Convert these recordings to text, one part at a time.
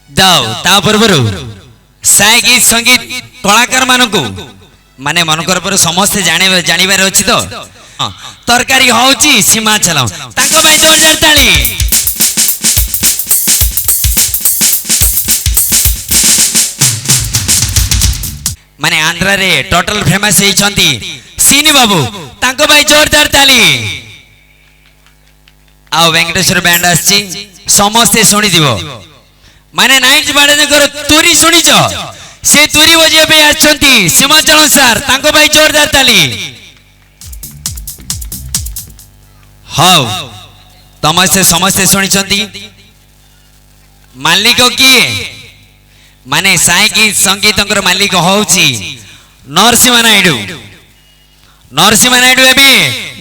जाओ ता पूर्व साई गीत संगीत कलाकार मानकु माने मनकर पर समस्त जानिबार अछि तो तरकारी होउची सीमाचल ताको भाई जोरदार ताली माने आंध्र रे टोटल फेमस हे छंती सीनी बाबू ताको भाई जोरदार ताली आ वेंकटेश्वर बैंड आछि समस्त सुनी दिबो माने नाइट बाडे कर तुरी सुनी छ से तुरी बजिया पे आछंती सीमाचल सर ताको भाई जोरदार ताली हाउ तमसे समस्त सुनी छंती मालिक किए माने साई गीत संगीतकर मालिक होउची नरसिंह नायडू एबे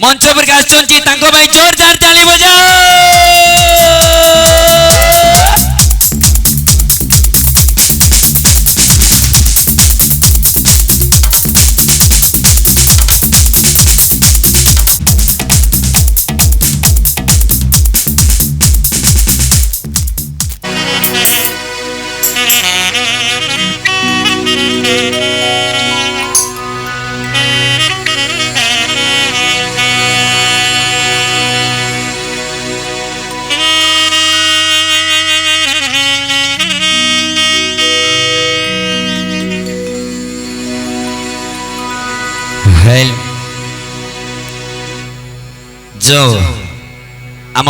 मंच पर आछंती ताको भाई जोरदार ताली बजाओ जो आम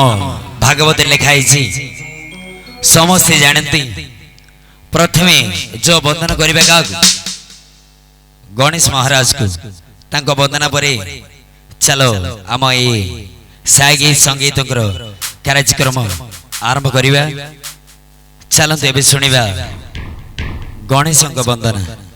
भागवत लिखाई समस्त जानती प्रथमे जो वंदन करिबा का गणेश महाराज को तांको वंदना परे चलो आम ए साई संगीत कार्यक्रम आरंभ करिबा चलते एबे सुनिबा गणेश को वंदना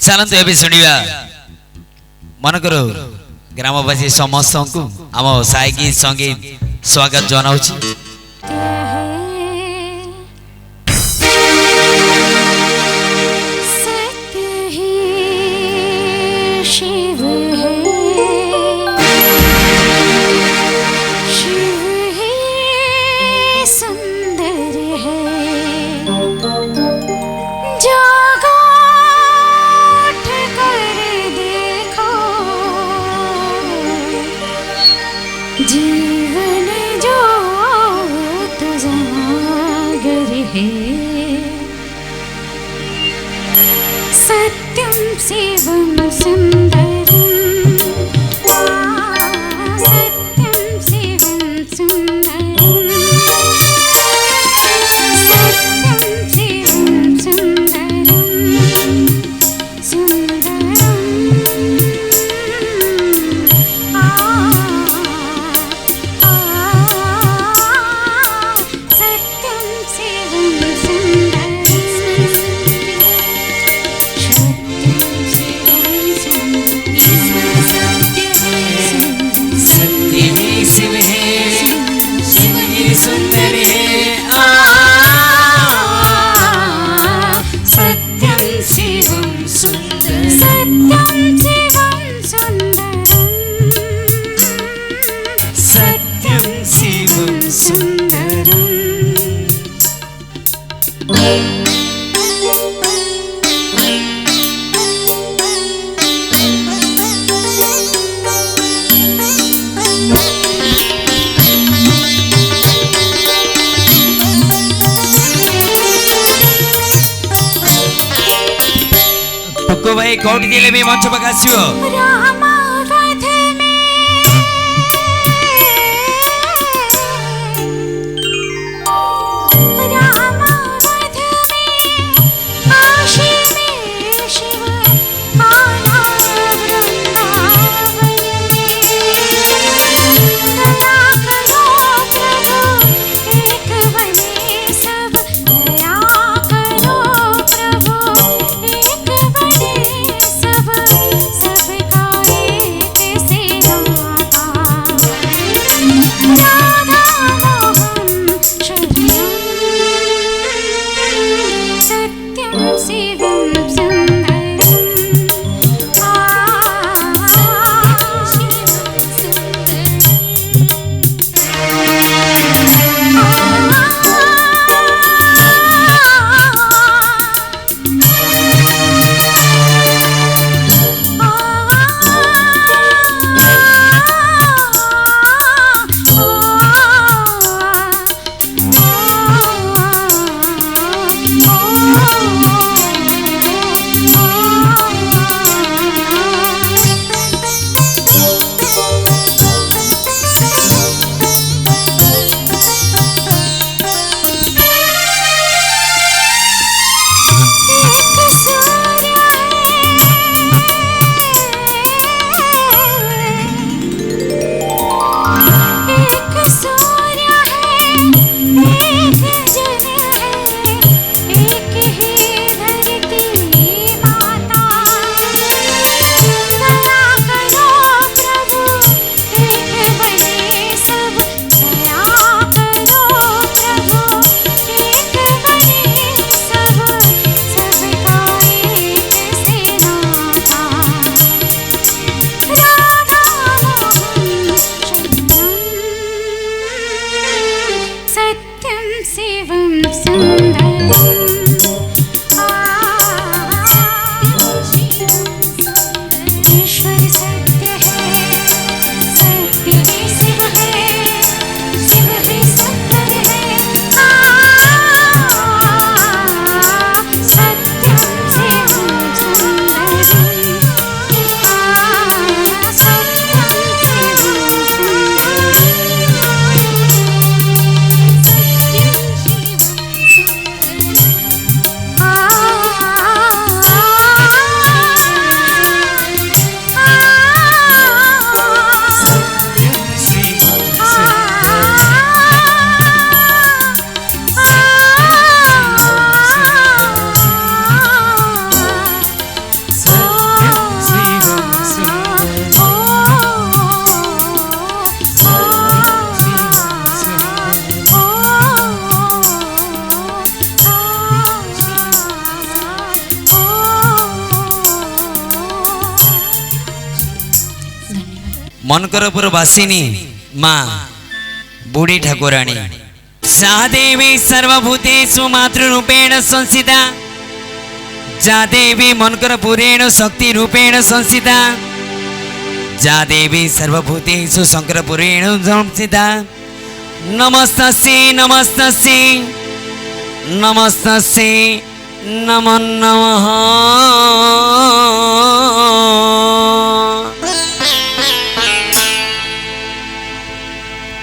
चलते एबे सुनिबा मन करो ग्रामवासी समस्त को आम साई गीत संगीत स्वागत जनाउछि सुंदर है है सत्यं शिवं सुन्दरं सत्यं शिवं सुन्दरं सत्यं शिवं सुन्दरं सुन्दरं सत्यं शिवं सुंदर है सत्यं शिवं सुंदर सत्यं शिवं सुन्दरं सत्यं शिवं सुंदरं पक्को भाई कौटी दिले भी मंच पकासियो रामावध में रामावध में काशी में शिव आना वृंदावन में दया करो प्रभु एक बने सब दया करो प्रभु एक बने सब सबका एक से नाता राधा मोहन शरणं सत्यं शिवं सुन्दरं शिवं एक सूर्य है एक जन है एक ही धरती माता दया करो प्रभु एक बने सब दया करो प्रभु एक बने सब सबका एक से नाता राधा मोहन शरणं सत्यं शिवं सुन्दरं ईश्वर सत्य है सत्य ही शिव है शिव भी सुंदर है सत्यं शिवं सुन्दरं सत्यं शिवं मनकरपुर वासिनी माँ बूढ़ी ठाकुराणी सा देवी सर्वभूतेषु मातृरूपेण संस्थिता जा देवी मनकरपुरेण शक्ति रूपेण संस्थिता जा देवी सर्वभूतेषु शंकरपुरेण संस्थिता नमस्तस्यै नमस्तस्यै नमस्तस्यै नमो नमः।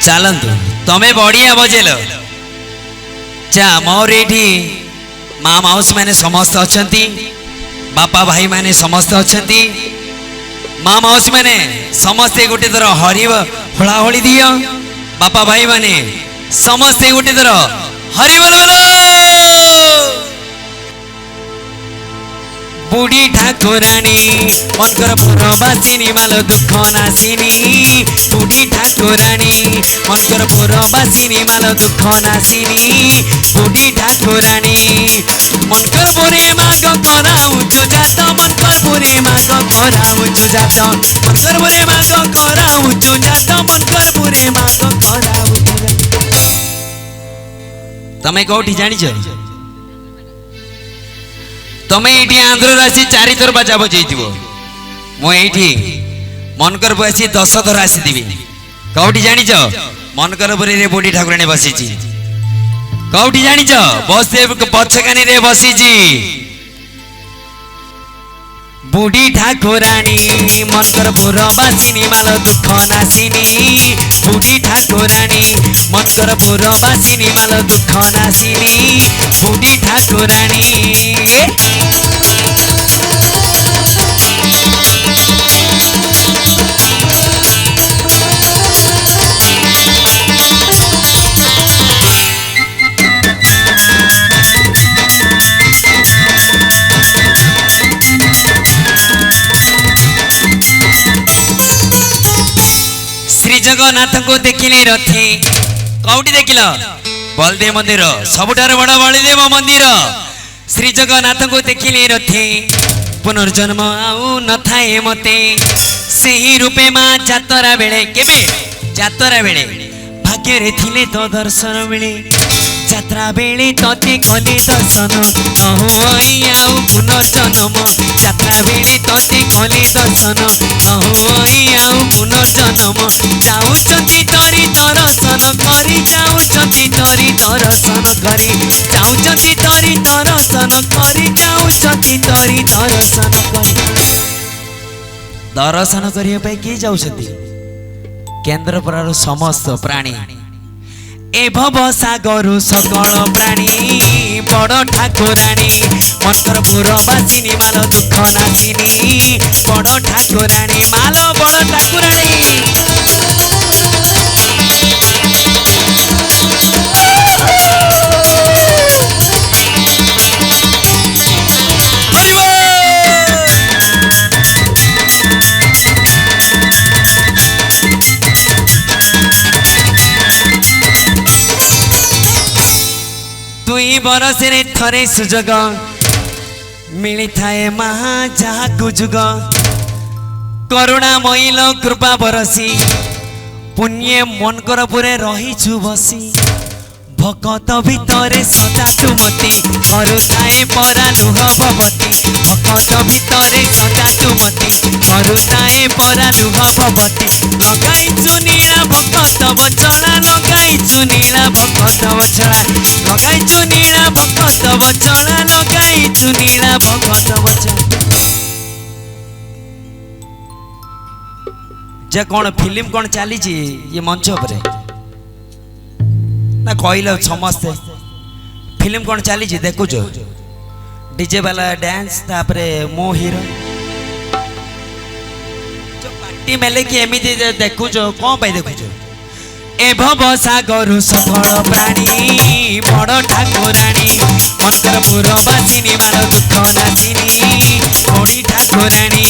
चलतु तमें बढ़िया बजेल चा मोर ये माँ माउस मैंने समस्त अच्छा बापा भाई मैंने समस्त अच्छा माँ माउस मैंने समस्ते गोटे थर हरि होड़ा होली दियो बापा भाई मैंने समस्ते गोटे थर हरि बोल बोल। बुढ़ी ठाकुराणी मनकर पुरबासिनी माल दुख नासिनी बुढ़ी ठाकुराणी मनकर पुरबासिनी माल दुख नासिनी बुढ़ी ठाकुराणी मनकर पुरे माग कराऊ जात मनकर पुरे माग कराऊ जात मनकर पुरे माग कराऊ जात मनकर पुरे माग कराऊ। तमे कोठी जानिछ तमे ये आंध्र राशि 4 थर बाजा बजे मुझे मनकर बसी 10 थर आसीदेवी कौटी जानिच मनकर पुरी बुढ़ी ठाकुराणी बसी कौटी जानिच बस पछकानी रे बसी बुढ़ी ठाकुराणी मनकर पुरबासिनी माल दुख नासिनी बुढ़ी ठाकुराणी मनकर पुरबासिनी माल दुख नासिनी बुढ़ी ठाकुराणी। श्री जगन्नाथ को देखिले रथी कौटी देखिल बलदेव मंदिर सबुठार बड़ बलदेव मंदिर श्री जगन्नाथ को देखिले रथी पुनर्जन्म आउ न थाए मते सही रूपे माँ जातरा बेले केबे जातरा बेले भाग्य रे थिले तो दर्शन मिले যাত্রা বেড়ে ততে কলে দর্শন নহই আউ পুনর্জন্ম যাত্রা বেড়ে ততে কলে দর্শন নহই আউ পুনর্জন্ম যাউଛନ୍ତି তরি দর্শন করি যাউଛନ୍ତି তরি দর্শন করি যাউଛନ୍ତି তরি দর্শন করি যাউଛନ୍ତି তরি দর্শন করি। দর্শন করিয়া পাই কে যাউଛନ୍ତି কেন্দ্রপড়ার সমস্ত প্রাণী ए भव सागरु सकल प्राणी बड़ ठाकुराणी मनकर पुरबासिनी माल दुख नासिनी बड़ ठाकुराणी माल बड़ ठाकुराणी। दुई बरस थरे सुजग मिली थाए महा जहा जुग करुणा मैल कृपा बरसी पुण्य मनकर पुरे रहीछु बसी भकत भितरे सदा तुमती करुताए परा लुह भवती भकत भितरे सदा तुमती करुताए परा लुह भवती लगाइछु नीला भकत बचड़ा लगाइछु नीला भकत बचड़ा लगाइछु नीला भकत बचड़ा लगाइछु नीला भकत बचड़ा। जे कौन फिल्म कौन चली ये मंच पर ना कहल समस्ते फिल्म कौन चली देखुच डीजे वाला डांस तापरे मो हीरो जो पार्टी मेले कि एमती देखुच कौन पाई देखुच ए भव सागर सकल प्राणी बड़ ठाकुराणी मनकर पुरबासिनी माल दुख नासिनी बुढ़ी ठाकुराणी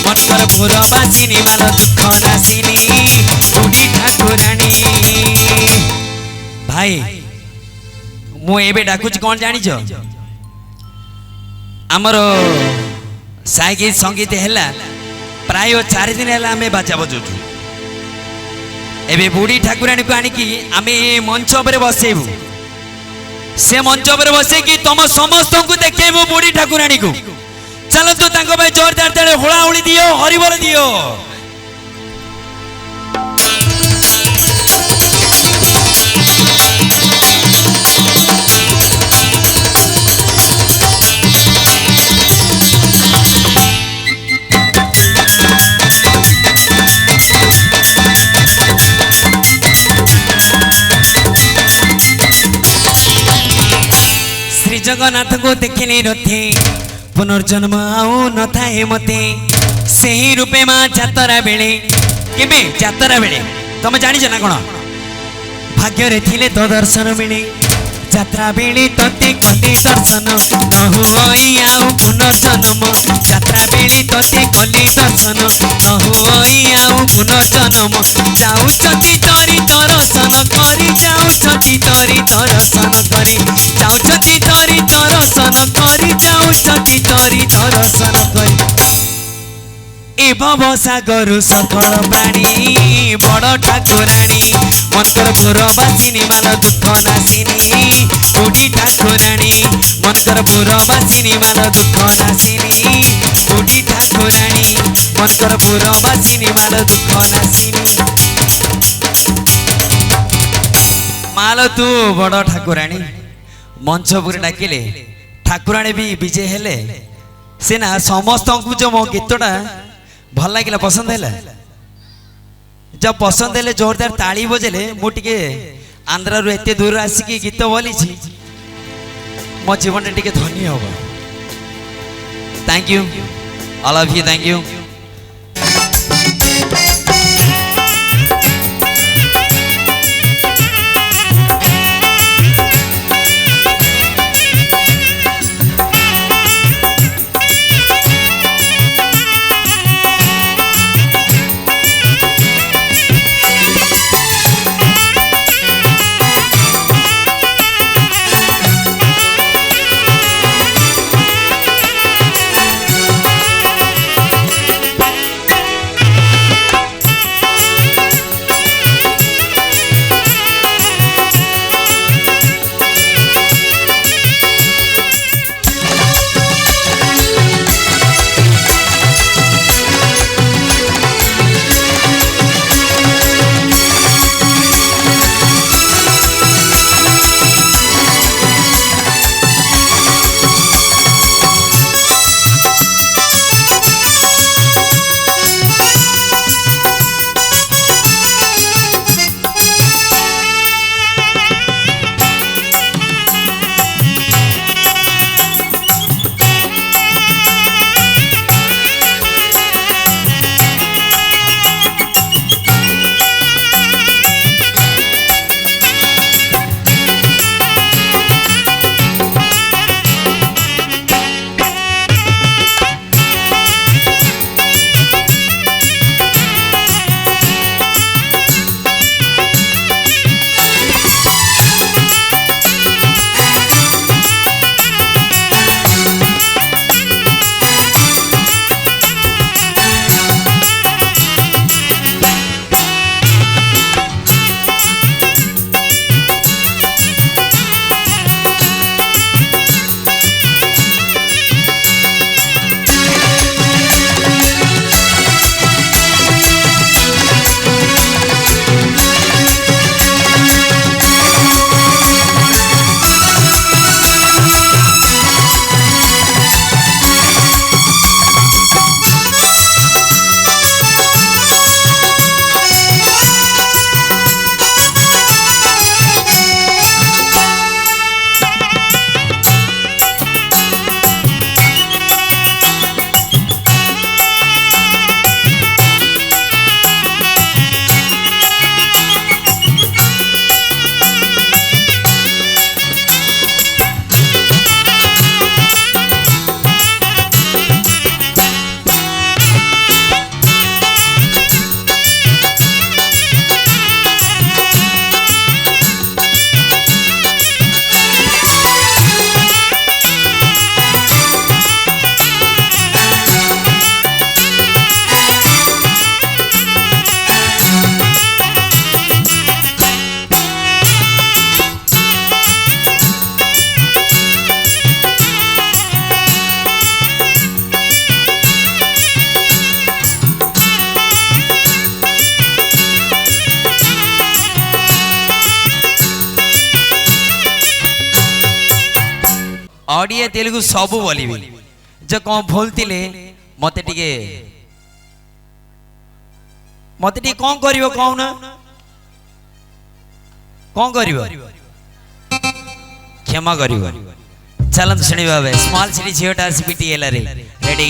मनकर पुरबासिनी माल दुख नासिनी बुढ़ी ठाकुराणी। भाई मु एबे डाकुच कौन जानिछ आमर साइकिल संगीत हैला प्राय 4 दिन हैला हमें बाजा बजाउछु एबे बुढ़ी ठाकुराणी को आनिकी आमे मंच पर बसेबू से मंच पर बसे कि तुम समस्त को देखेबू बुढ़ी ठाकुराणी को चलतु तांको भाई जोरदार ताले होळा होळी दियो हरिबोल दियो। जगन्नाथ को देखिले रथे पुनर्जन्म आउ न थाए मते सही रूपे माँ जातरा बेले केबे जातरा बेले तुम जानी ना कौन भाग्य रे थिले तो दर्शन मिले যাত্রা বেড়ে তোতে কলি দর্শন নহু ওই আউ পুনর্জন্ম যাত্রা বেড়ে তোতে কলি দর্শন নহু ওই আউ পুনর্জন্ম যাউছতি তরি দর্শন করি যাউছতি তরি দর্শন করি যাউছতি তরি দর্শন করি যাউছতি তরি দর্শন করি এ ভব সাগর সকল প্রাণী বড় ঠাকুরাণী মনকর পুরবাসিনী মাল দুঃখ নাসিনী বুড়ি ঠাকুরাণী মনকর পুরবাসিনী মাল দুঃখ নাসিনী বুড়ি ঠাকুরাণী মনকর পুরবাসিনী মাল দুঃখ নাসিনী মাল তু বড় ঠাকুরাণী মঞ্চপুরে ডাকিলে ঠাকুরাণী भी विजय हेले से ना समस्त जो मो गीतटा भल लगे पसंद है जब पसंद है जोरदार ताली बजेले मुझे आंध्र रु एत दूर आसिक गीत बोली मो जीवन टे धनी हम thank you all of you thank you Odia Telugu सबू बोली जो कौन भूलती मत कौन कर कौन कौन कर क्षमा कर चलत सुनिबा बे स्मॉल सिटी झियोटा सीपीटी एलरे रेडी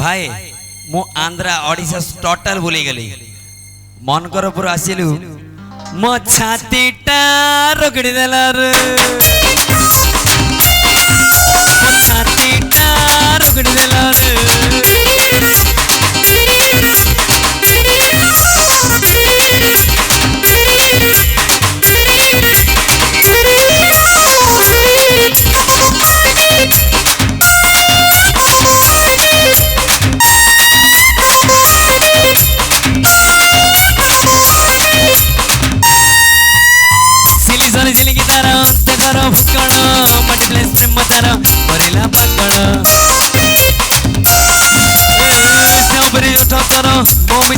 भाई मु आंध्रा ओडिशा टोटल भूली गली मन कर पूरा आसिलु मो छाती टा रगड़ी देला रे मो छाती टा रगड़ी देला रे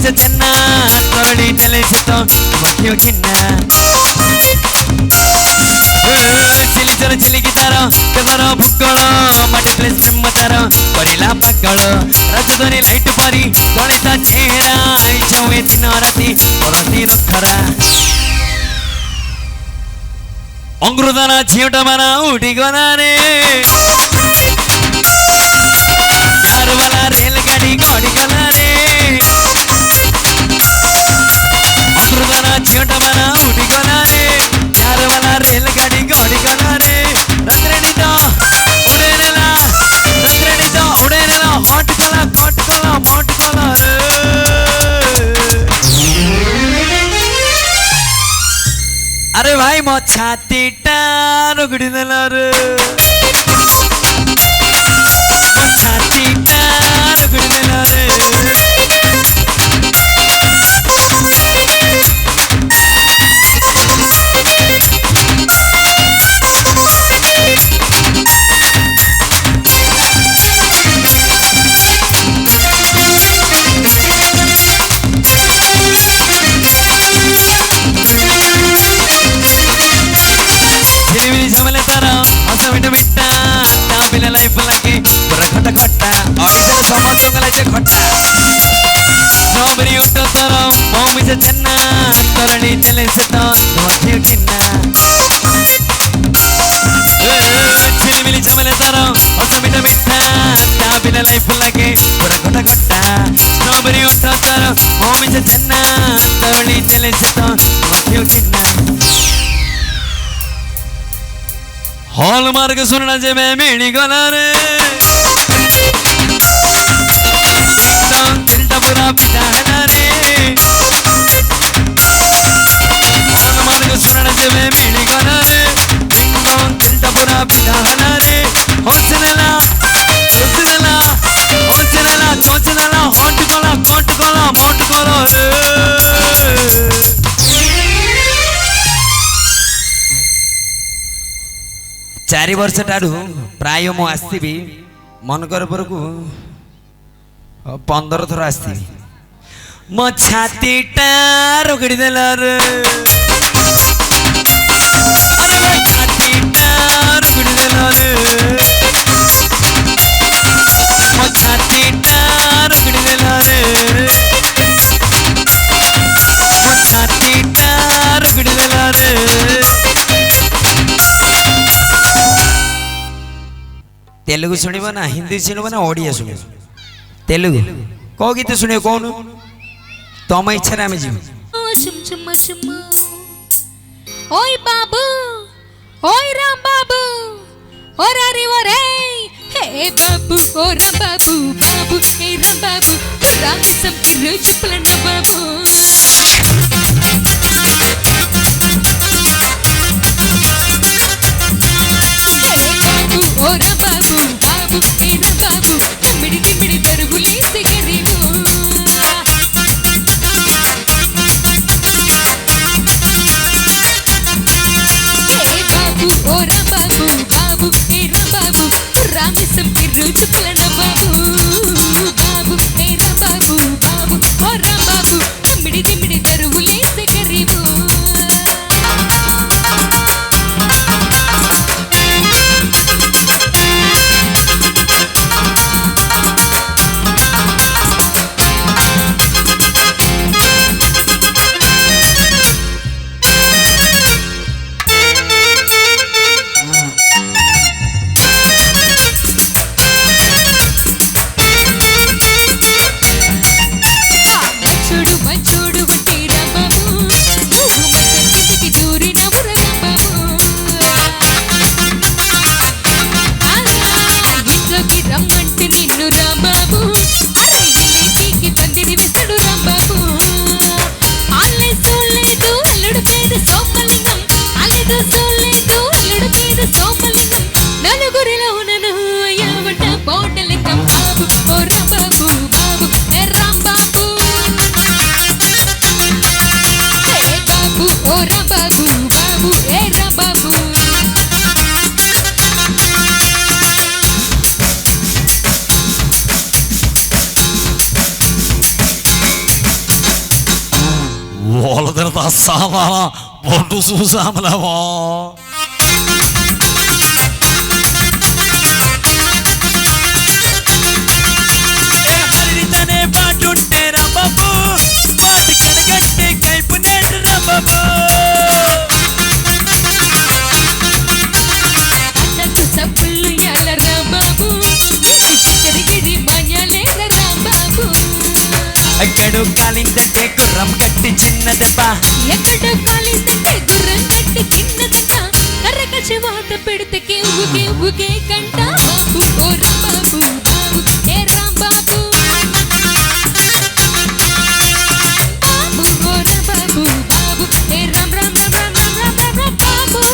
से चन्ना करड़ी चले से तो मखियो खिन्ना चिली चल चिली की तारा केवरा भुक्कळ माटी प्लेस प्रेम तारा करिला पागळ राजधानी लाइट परी गणिता चेहरा छवे दिन राती परती रखरा अंग्रुदाना झियोटा माना उठी गना रे यार वाला रेलगाड़ी गड़ी गना रे झियोटा माना उठी गला रे यार वाला रेलगाड़ी गड़ी गला रे रत्रेणी तो उड़े नेला हॉट कला मोट कला रे अरे भाई मो छाती टा रगड़ी देला रे मो छाती टा रगड़ी देला रे लाइफ लगे पूरा खटा खटा ओडिसा समस्त गलाचे खटा स्ट्रॉबेरी उठो तोरो मम्मी से चन्ना करणी चले से तो मखियो किन्ना चिली मिली चमले तारो हस मिठा मिठा ता बिना लाइफ लगे पूरा खटा खटा स्ट्रॉबेरी उठो तोरो मम्मी से चन्ना करणी चले से तो मखियो किन्ना हॉलमार्क सुनना जे मैं मेणी गला रे एकदम दिलटा पूरा पिता है रे हॉलमार्क सुनना जे मैं मेणी गला रे एकदम दिलटा पूरा पिता है रे होचनेला चोचनेला हॉट गला कोट गला मोट गला रे चारि वर्ष ठारू प्राय मु आसती मनकर को 15 थर आसती मो छाती टा रगड़ी देला रे अरे मो छाती टा रगड़ी देला रे मो छाती टा रगड़ी देला रे मो छाती टा रगड़ी देला रे तेलुगु सुनिबो ना हिंदी सुनिबो ना ओडिया सुनिबो तेलुगु को गीत सुनियो कोन तम इच्छा रे हम जीव ओय बाबू ओय राम बाबू ओरे रे ओरे हे बाबू ओ राम बाबू बाबू हे राम बाबू राम सब रोज पलन बाबू వాళ్ళ సామాన పొట్టు చూసాములేమో హరితనే పాటుంటే రాంబాబు పాటి కడగట్టే కైపు నేడు రాంబాబు అన్నకు సప్పుళ్ళు యాల రాంబాబు మంచి చక్కెరగిరి మాన్యాలేల రాంబాబు ఎక్కడో కాలిందంటే గుర్రం కట్టి చిన్న దెబ్బ ఎక్కడో కాలిందంటే గుర్రం కట్టి చిన్నదట కర్రకచి వాత పెడితే ఊగే కంట బాబు ఓ రాంబాబు బాబు ఏ రాంబాబు బాబు ఓ రాంబాబు బాబు ఏ రామ్ రామ్ రామ్ రామ్ రామ్ రామ్ రామ్ రామ్ బాబు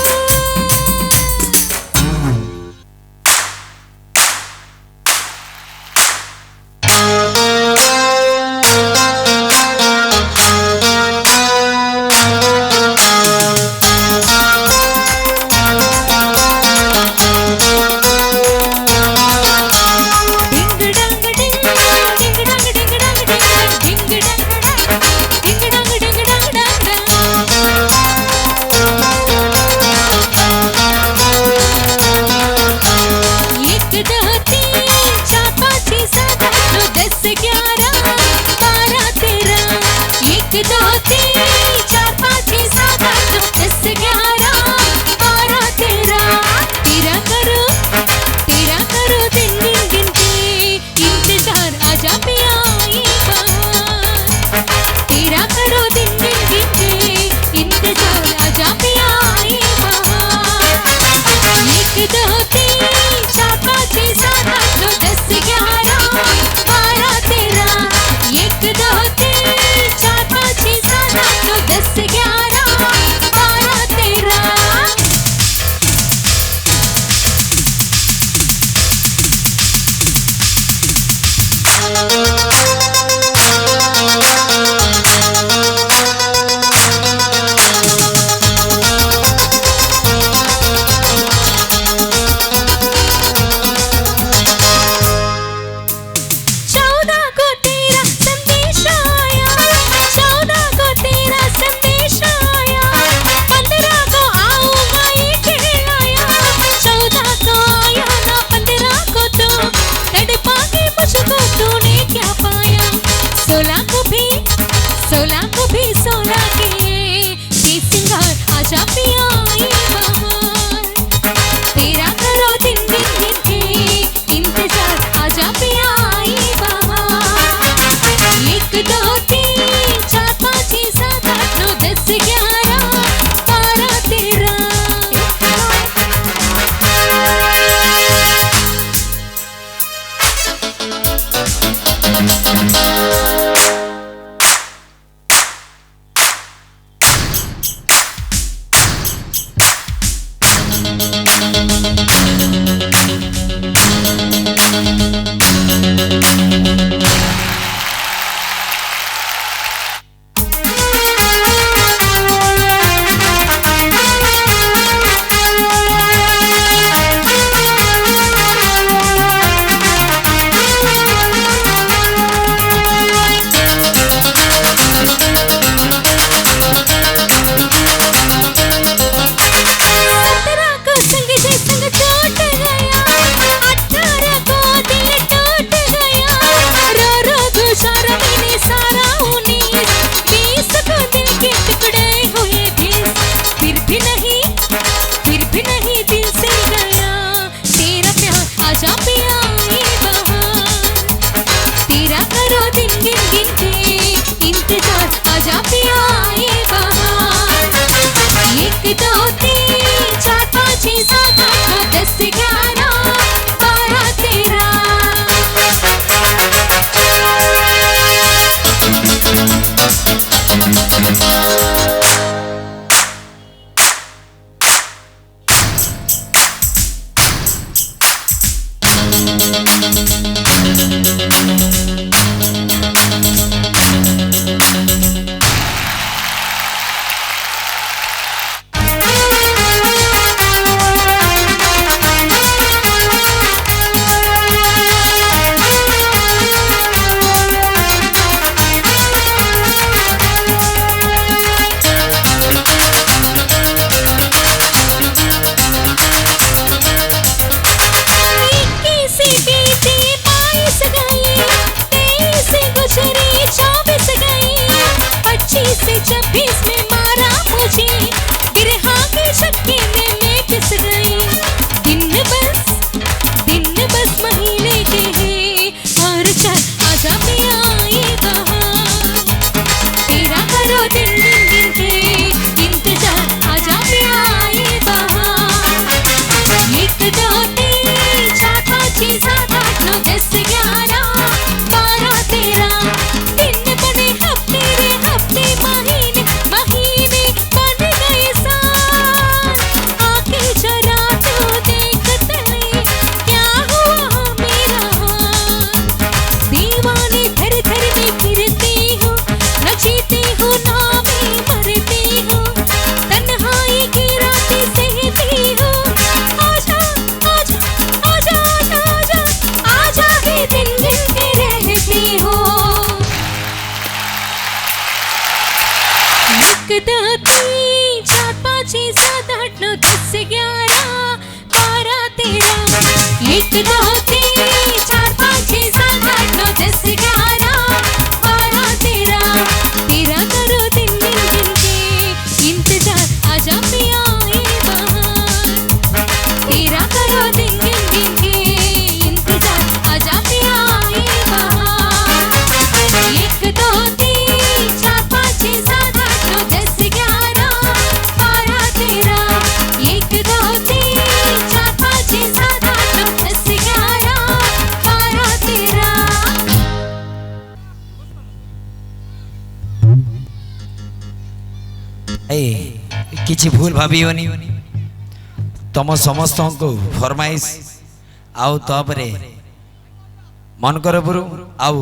एक दो तीन चार पाँच छः सात आठ नौ 10 11 12 13 एक दो तीन चार पाँच छः सात आठ नौ 10 11 12 13 तेरा करो दिन दिन दिन के इंतजार आजा पिया ये बहार तेरा करो दिन दिन दिन के इंतजार आजा पिया ये बहार एक दो तीन चार पाँच छः सात आठ नौ 10 11 12 13 एक दो तीन चार पाँच छः सात आठ नौ 10 11 12 13 କିଛି ଭୁଲ ଭାବିବନି ତମ ସମସ୍ତଙ୍କୁ ଫରମାଇଶ ଆଉ ତାପରେ ମନକରପୁର ଆଉ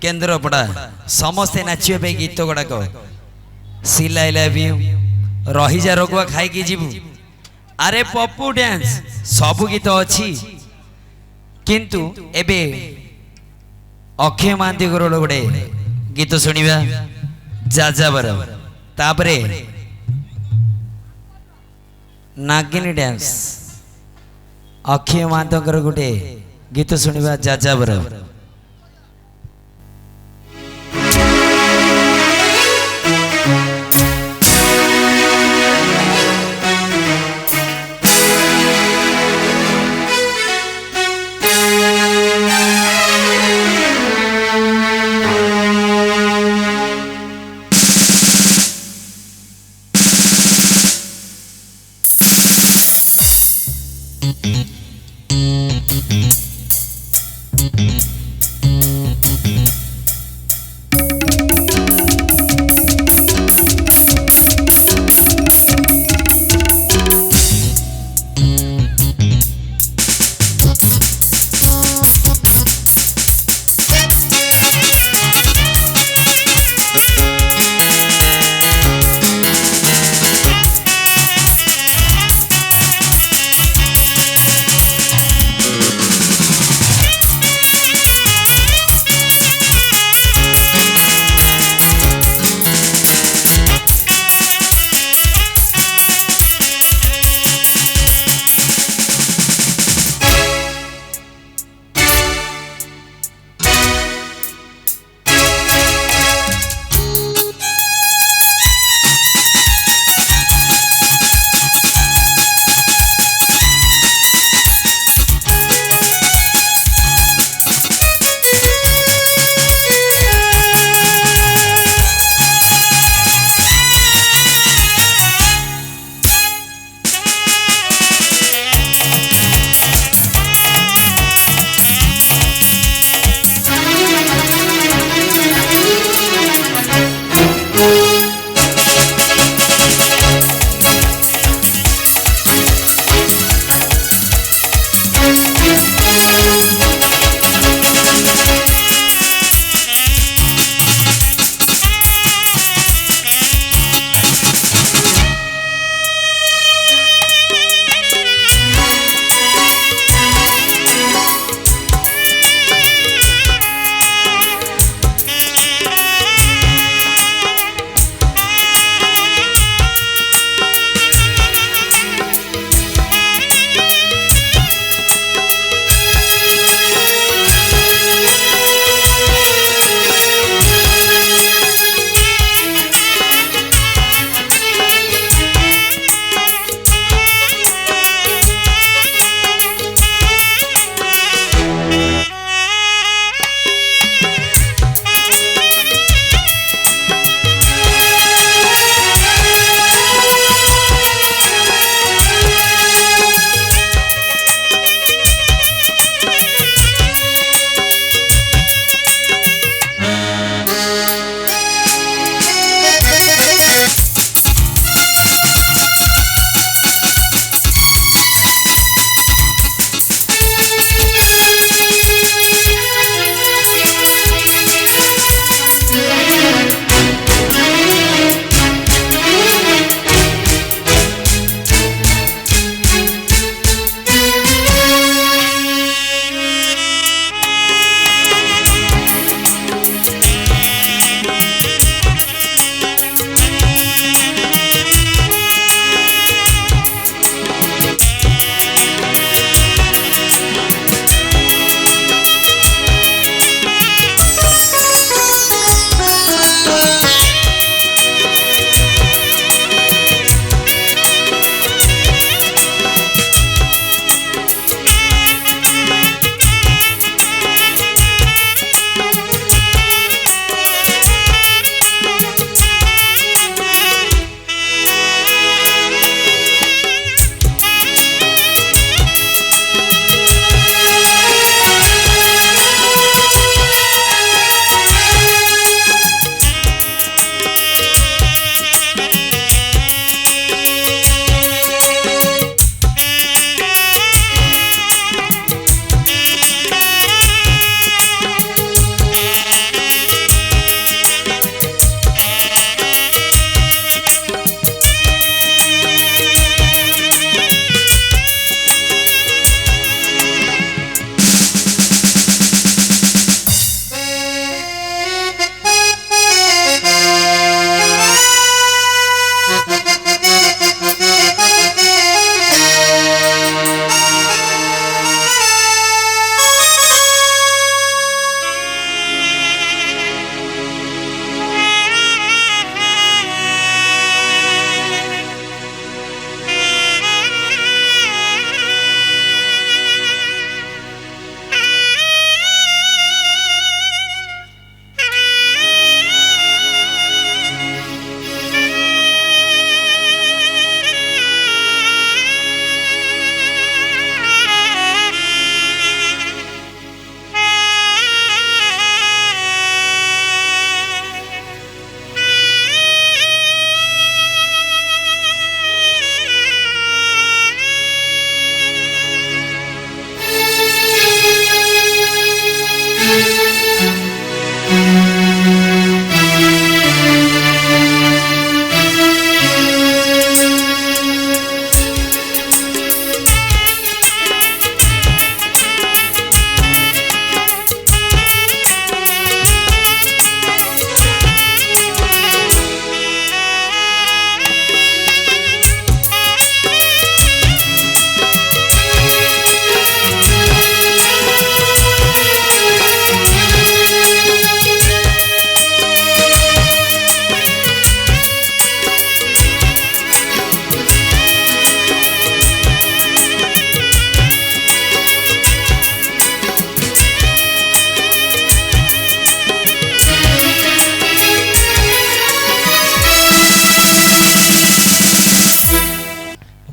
କେନ୍ଦ୍ରାପଡ଼ା ସମସ୍ତେ ନାଚିବା ପାଇଁ ଗୀତ ଗୁଡ଼ାକ ସିଲାଇ ଲାଭି ରହିଯା ରଗୁଆ ଖାଇକି ଯିବୁ ଆରେ ପପୁ ଡ୍ୟାନ୍ସ ସବୁ ଗୀତ ଅଛି କିନ୍ତୁ ଏବେ ଅକ୍ଷୟ ମହାନ୍ତିଙ୍କର ଗୋଟେ ଗୀତ ଶୁଣିବା ଯାଯାବର ତାପରେ नागिनी डांस अक्षय महांतर गोटे गीत शुणा जाजाबर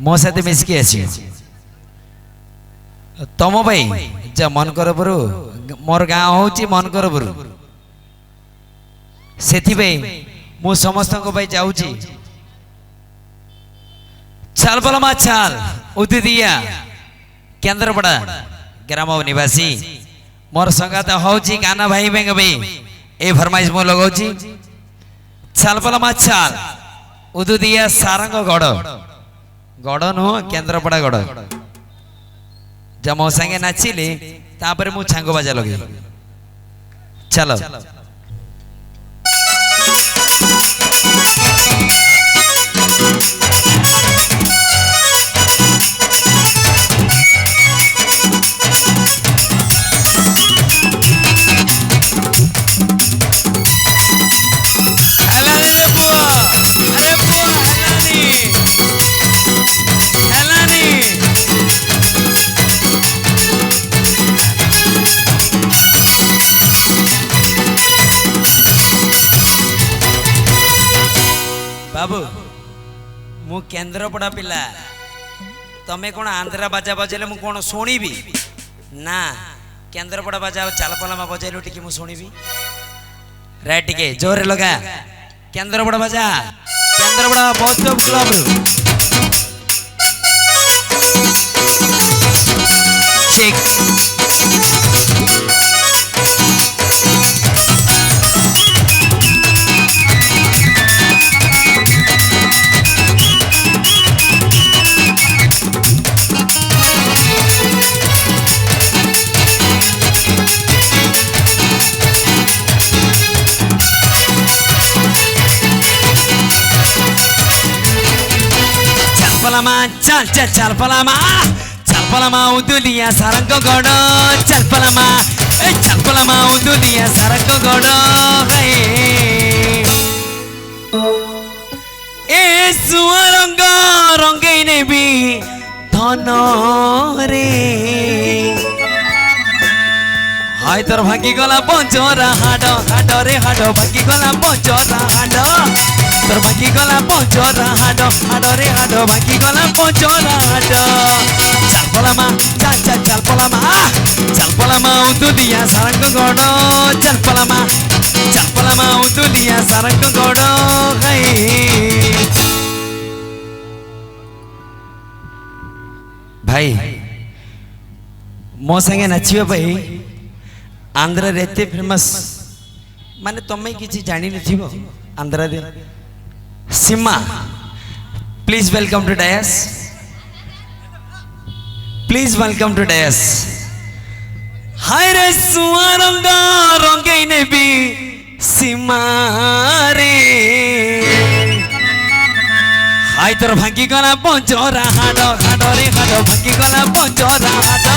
मो साथे मिसिकी आसी तम भाई जा मन कर बरु मोर गाँ होची मन कर बरु सेथि भाई मु समस्त को भाई जाऊची चाल पलमा चाल उदिदिया केंद्रपड़ा ग्राम निवासी मोर संगात होची काना भाई बेंग भाई ए फरमाइश मो लगाउची चाल पलमा चाल उदिदिया सारंग गड़ गड़ नु केंद्रपड़ा गड़ जब मो संगे नाचिली तापर मु छांगो बाजा लगे चलो बाबू मु केंद्रपड़ा पिला तमे कौन आंध्रा बाजा बजेले मु कौन शुणिबी ना केंद्रपड़ा बाजा चालपलामा बजेलु टिके मु शुणिबी राइट टिके जोरे लगा केंद्रपड़ा बाजा केंद्रपड़ा महोत्सव क्लब चेक चल चल चल पलामा उदुलिया सारंग गड़ चल पलामा उदुलिया सारंग गड़ ए सुरंग रंगे नेबी धन रे हाय तोर भागी गला पंचरा हाड हाड रे हाड भागी गला पंचरा हाड तोर भागी गला पंचरा हाड हाड रे हाड भागी गला पंचरा हाड चल पलामा उदुलिया सारंग गड़ चल पलामा उदुलिया सारंग गड़ भाई मो संगे नाचिबा भाई आंध्र रेते फेमस माने तमे किछि जानि नथिबो आंध्र दे सीमा please welcome to dais please welcome to dais हाय रे सुरंग रंगे नेबी सीमा रे हाय तोर भागी गला पंचरा हाड हाड रे हाड भागी गला पंचरा हाड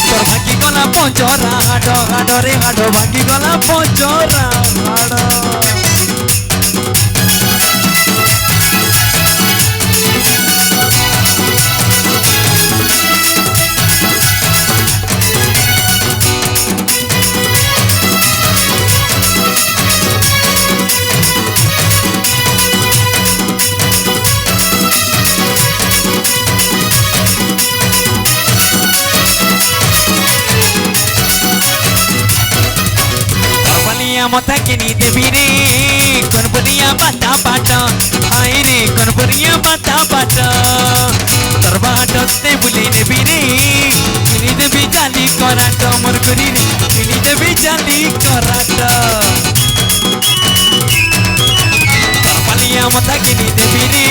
तोर भागी गला पंचरा हाड हाड रे हाड भागी गला पंचरा हाड मता किनी देवी रे कनपुरिया बाता बाटा आए रे कनपुरिया बाता बाटा तरबाट ते बुले देवी रे किनी देवी जाली कराट मुरगुरी रे किनी देवी जाली कराट तरपालिया मता किनी देवी रे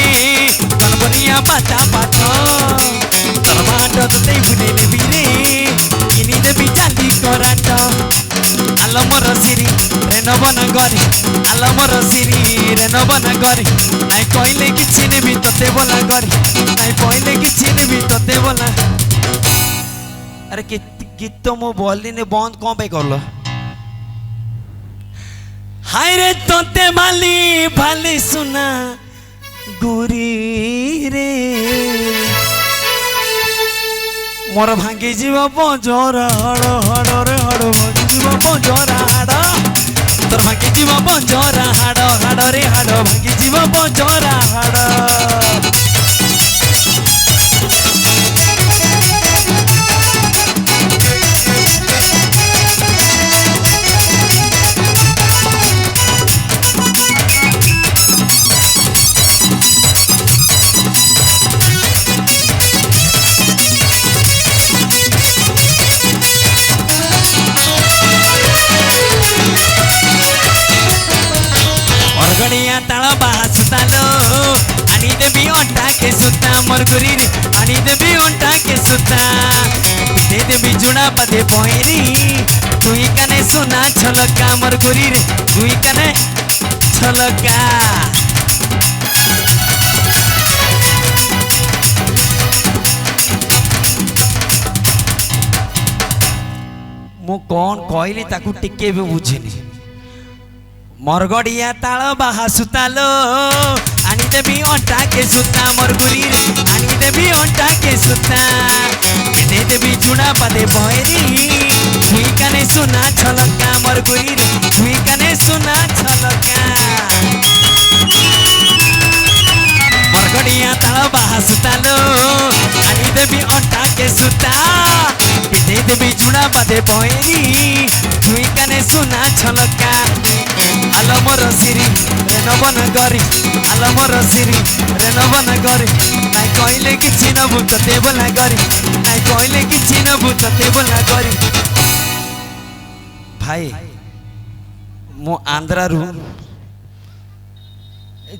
कनपुरिया बाता बाटा तरबाट ते बुले देवी रे किनी देवी जाली कराट आलमर सिरी रेनबना गरी आलमर सिरी रेनबना गरी नाइ कहले किछि नेबी तते बोला गरी नाइ कहले किछि नेबी तते बोला अरे गीत मो बोली ने बंद कोन पे करलो हाय रे तते माली भाली सुना गुरी रे मोर भांगी जीव पंजरा हाड़ हाड़ रे हाड़ भांगी जीव पंजरा हाड़ तोर भांगी जीव पंजरा हाड़ हाड़ रे हाड़ भांगी जीव पंजरा हाड़ अंटा के सुता मोर गोरी रे आनी देबी अंटा के सुता दे देबी जुड़ा बदे बहरी तुई कने सुना छलका मोर गोरी रे तुई कने छलका मु कौन कहली ताकू टिके भी बुझिनी मरगड़िया ताल बाहा सुतालो आनी देबी अंटा के सुता मोर गोरी रे आनी देबी अंटा के सुता दे देबी जुड़ा पादे बहरी तुई काने सुना छलका मोर गोरी रे तुई काने सुना छलका मरगड़िया ताल बाहा सुतालो आनी देबी अंटा के सुता दे देबी जुड़ा पादे बहरी तुई काने सुना छलका आलो मोर सिरी रे नबन गरी आलो मोर सिरी रे नबन गरी नाइ कहले किछि न भूत देबला गरी नाइ कहले किछि न भूत देबला गरी भाई मो आंध्रा रु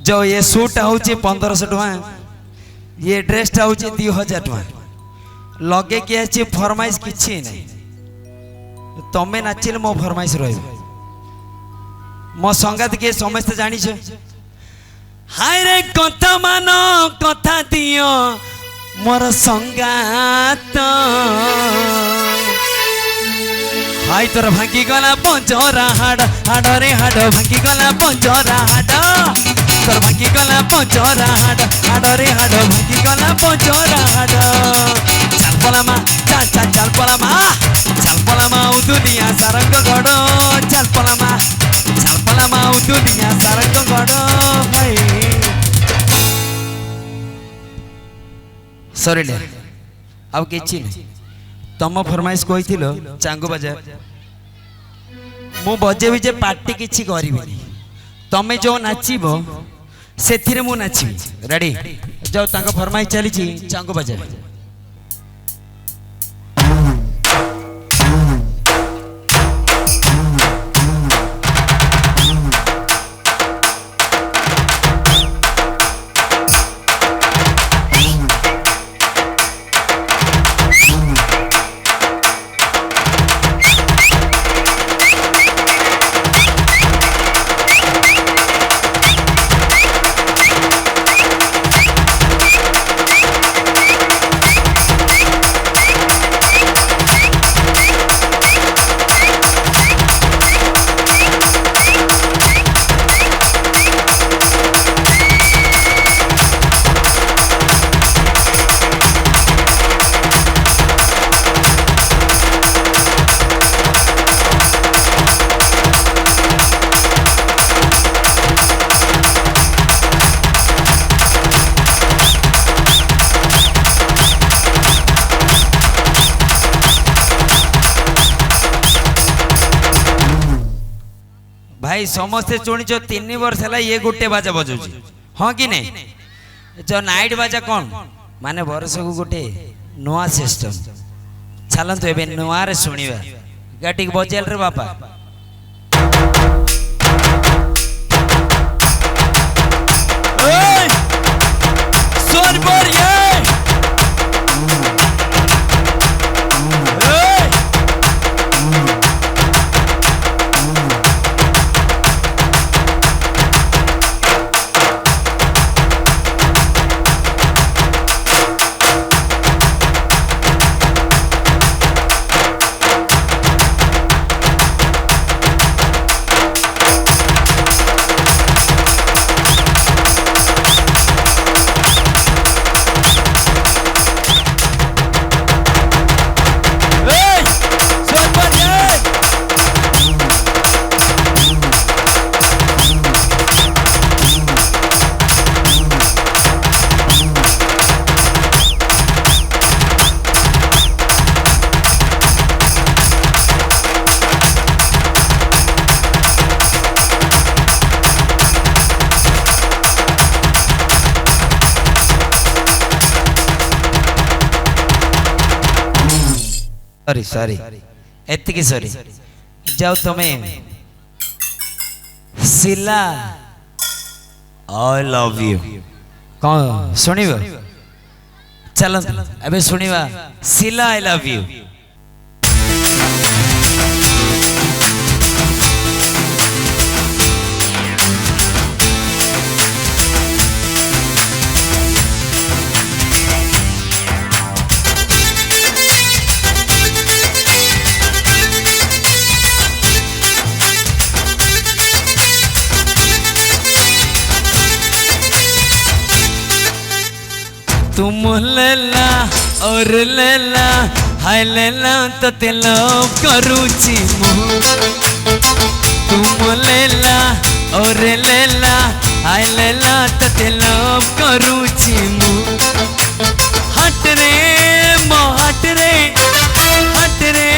जो ये सूट होची 1500 टका ये ड्रेस टा होची 2000 टका लगे के अछि फरमाइश किछि नै तमे नाचिल मो फरमाइश रहबे मो संगात के समस्त जानी छे हाय रे कथा मानो कथा दियो मोर संगात हाय तोर भांगी गला पंजरा हाड हाड रे हाड भांगी गला पंजरा हाड तोर भांगी गला पंजरा हाड हाड रे हाड भांगी गला पंजरा हाड चल पलामा चल चल चल पलामा उ दुनिया सारंग गडो चल पलामा दुनिया सारंग गडो भाई सॉरी ले अब किछि नै तम फरमाइश कहिथिलो चांगो बजा मु बजे भी जे पार्टी किछि करिबेनी तमे जो नाचिबो सेथिरे मु नाचिबी रेडी जाओ तांको फरमाइश चली छी चांगो बजा भाई समस्ते शुणिच 3 वर्ष है ये गोटे बाजा बजाऊँ हाँ कि नहीं जो नाइट बाजा कौन माने वर्ष को गोटे नुआ सिस्टम चलतु ए नुआ रे शुणा गाटी बजेल रे बापा सॉरी सॉरी एतिकी सॉरी जाओ तुम्हें सिला आई लव यू कौन शुणव चल अबे शुणवा शिला आई लव यू तुम लेला और लेला हाय लेला तो ते लव करूची मु तुम लेला और लेला हाय लेला तो ते लव करूची मु हट रे मो हट रे हट रे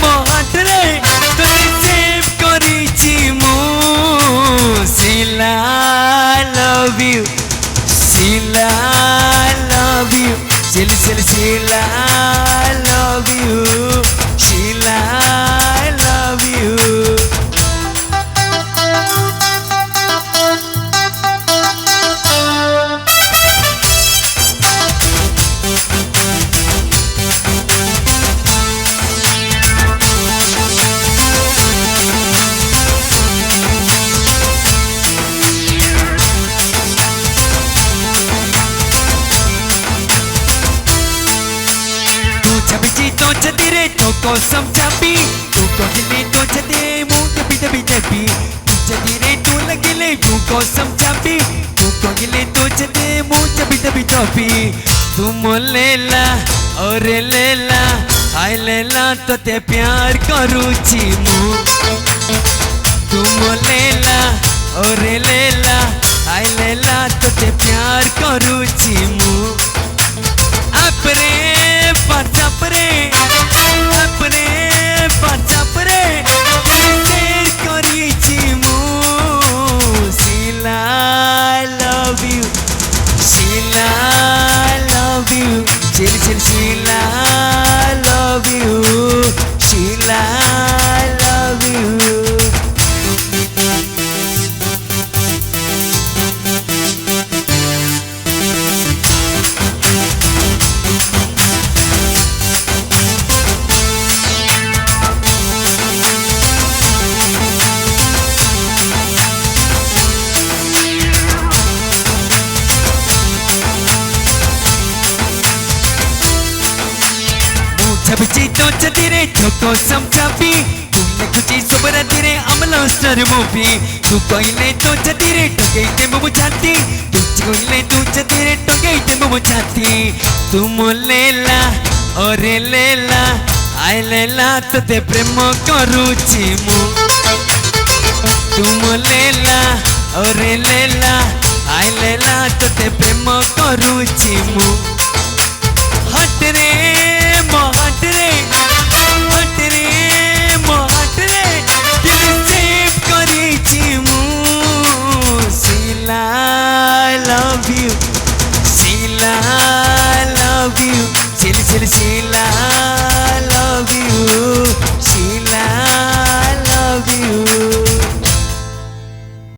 मो हट रे तो ते सेव करीची मु शिला love you Shila Silly, silly, Sheila, I love you. Sheila, I love you. तो चंदीरे तो को समझापी तू को गिले तो चंदे मुंह दबी दबी दबी तू चंदीरे तो लगिले तू को समझापी तू को गिले तो चंदे मुंह दबी दबी दबी तुम लेला और लेला हाय लेला तो ते प्यार करूची मु तुम लेला और लेला हाय लेला तो ते प्यार करूची मु अपने पाचपरे अपने पाचपरे तेर करीची मु शिला I love you Shila I love you chill chill Shila I love you Shila I love you छबची तो चतीरे छोको समझापी तुमने कुछ सुबरा तेरे अमला स्टार मूवी तू कोइले तो चतीरे टके ते मुझ छाती तू कोइले तो चतीरे टके ते मुझ छाती तुम लेला और लेला आय लेला तो ते प्रेम करूची मु तुम लेला और लेला आय लेला तो ते प्रेम करूची मु हट रे मो हट रे हट रे मो हट रे दिल सेव करीची मु शिला I love you Shila I love you chill chill